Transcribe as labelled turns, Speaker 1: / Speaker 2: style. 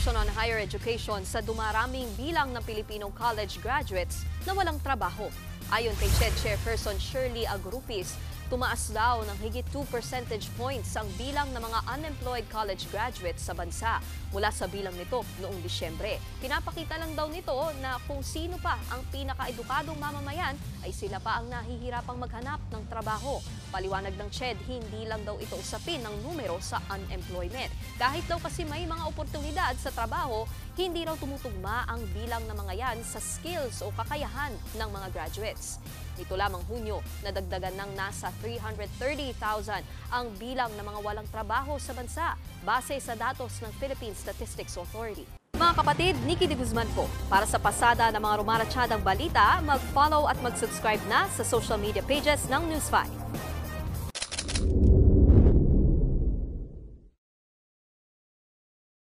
Speaker 1: Commission on Higher Education sa dumaraming bilang ng Pilipinong college graduates na walang trabaho. Ayon kay CHED Chairperson Shirley Agrupis, tumaas daw ng higit 2 percentage points ang bilang ng mga unemployed college graduates sa bansa mula sa bilang nito noong Disyembre. Pinapakita lang daw nito na kung sino pa ang pinaka-edukadong mamamayan ay sila pa ang nahihirapang maghanap ng trabaho. Paliwanag ng CHED, hindi lang daw ito usapin ng numero sa unemployment. Kahit daw kasi may mga oportunidad sa trabaho, hindi raw tumutugma ang bilang ng mga yan sa skills o kakayahan ng mga graduates. Nito lamang Hunyo, nadagdagan ng nasa 330,000 ang bilang ng mga walang trabaho sa bansa base sa datos ng Philippine Statistics Authority. Mga kapatid, Nikki de Guzman po. Para sa pasada ng mga rumaratsyadang balita, mag-follow at mag-subscribe na sa social media pages ng News 5.